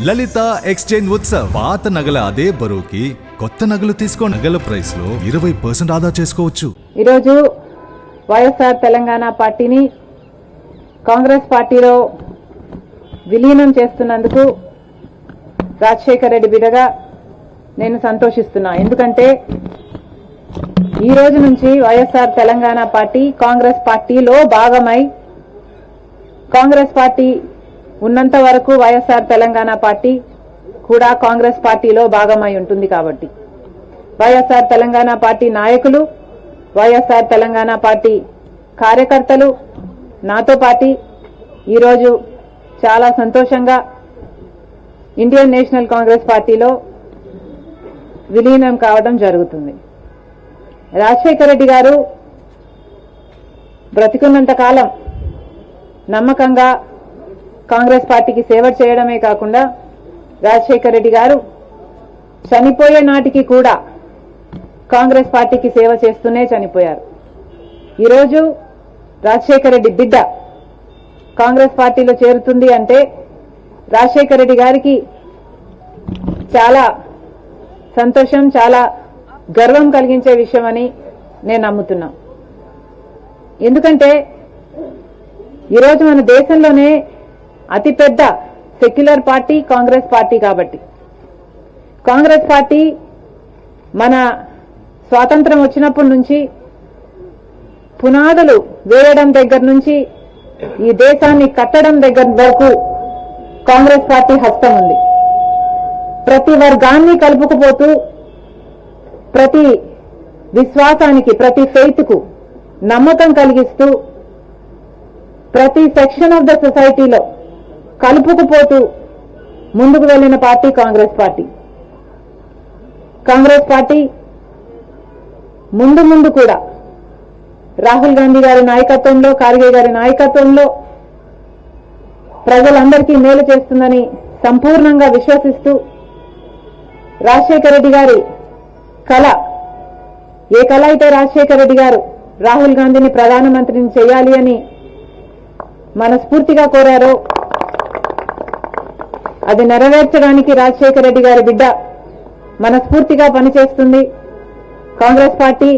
లలిత exchange Utsav పాత నగల అదే బరువుకి కొత్త నగలు తీసుకో నగల ప్రైస్ లో 20% ఆదా చేసుకోవచ్చు. ఈరోజు వైఎస్ఆర్ తెలంగాణ పార్టీని కాంగ్రెస్ పార్టీలో విలీనం చేస్తున్నందుకు రాజశేఖర్ రెడ్డి బిడ్డగా నేను సంతోషిస్తున్నా. ఎందుకంటే ఈ రోజు నుంచి వైఎస్ఆర్ తెలంగాణ పార్టీ కాంగ్రెస్ పార్టీలో భాగమై కాంగ్రెస్ పార్టీ ఉన్నంత వరకు వైఎస్ఆర్ తెలంగాణ పార్టీ కూడా కాంగ్రెస్ పార్టీలో భాగమై ఉంటుంది. కాబట్టి వైఎస్ఆర్ తెలంగాణ పార్టీ నాయకులు, వైఎస్ఆర్ తెలంగాణ పార్టీ కార్యకర్తలు నాతో పాటు ఈరోజు చాలా సంతోషంగా ఇండియన్ నేషనల్ కాంగ్రెస్ పార్టీలో విలీనం కావడం జరుగుతుంది. రాజశేఖర్ రెడ్డి గారు బ్రతికున్నంత కాలం నమ్మకంగా కాంగ్రెస్ పార్టీకి సేవ చేయడమే కాకుండా రాజశేఖర్ రెడ్డి గారు చనిపోయే నాటికి కూడా కాంగ్రెస్ పార్టీకి సేవ చేస్తూనే చనిపోయారు. ఈరోజు రాజశేఖర్ రెడ్డి బిడ్డ కాంగ్రెస్ పార్టీలో చేరుతుంది అంటే రాజశేఖర్ రెడ్డి గారికి చాలా సంతోషం, చాలా గర్వం కలిగించే విషయం అని నేను నమ్ముతున్నా. ఎందుకంటే ఈరోజు మన దేశంలోనే అతిపెద్ద సెక్యులర్ పార్టీ కాంగ్రెస్ పార్టీ. కాబట్టి కాంగ్రెస్ పార్టీ మన స్వాతంత్రం వచ్చినప్పటి నుంచి పునాదులు వేయడం దగ్గర నుంచి ఈ దేశాన్ని కట్టడం దగ్గర వరకు కాంగ్రెస్ పార్టీ హస్తం ఉంది. ప్రతి వర్గాన్ని కలుపుకుపోతూ ప్రతి విశ్వాసానికి, ప్రతి ఫెయిత్కు నమ్మకం కలిగిస్తూ ప్రతి సెక్షన్ ఆఫ్ ద సొసైటీలో కలుపుకుపోతూ ముందుకు వెళ్లిన party Congress party. Congress party ముందు కూడా రాహుల్ గాంధీ గారి నాయకత్వంలో, ఖార్గే గారి నాయకత్వంలో ప్రజలందరికీ మేలు చేస్తుందని సంపూర్ణంగా విశ్వసిస్తూ రాజశేఖర్ రెడ్డి గారి కళ, ఏ కళ అయితే రాజశేఖర్ రెడ్డి గారు రాహుల్ గాంధీని ప్రధానమంత్రిని చేయాలి అని మనస్ఫూర్తిగా కోరారో అది నెరవేర్చడానికి రాజశేఖర్ రెడ్డి గారి బిడ్డ మనస్ఫూర్తిగా పనిచేస్తుంది. కాంగ్రెస్ పార్టీ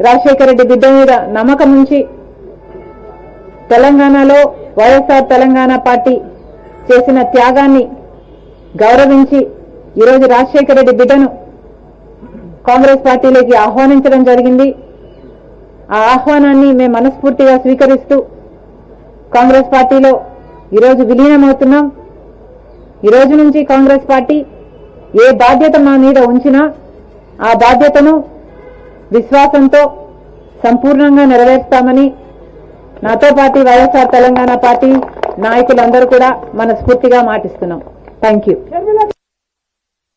రాజశేఖర్ రెడ్డి బిడ్డ మీద నమ్మకం ఉంచి తెలంగాణలో వైఎస్ఆర్ తెలంగాణ పార్టీ చేసిన త్యాగాన్ని గౌరవించి ఈరోజు రాజశేఖర్ రెడ్డి బిడ్డను కాంగ్రెస్ పార్టీలోకి ఆహ్వానించడం జరిగింది. ఆ ఆహ్వానాన్ని మేము మనస్ఫూర్తిగా స్వీకరిస్తూ కాంగ్రెస్ పార్టీలో ఈరోజు విలీనమవుతున్నాం. ఈ రోజు నుంచి కాంగ్రెస్ పార్టీ ఏ బాధ్యత మా మీద ఉంచినా ఆ బాధ్యతను విశ్వాసంతో సంపూర్ణంగా నెరవేర్స్తామని నాతో పాటు వైఎస్ఆర్ తెలంగాణ పార్టీ నాయకులందరూ కూడా మనస్ఫూర్తిగా మాటిస్తున్నాం. Thank you.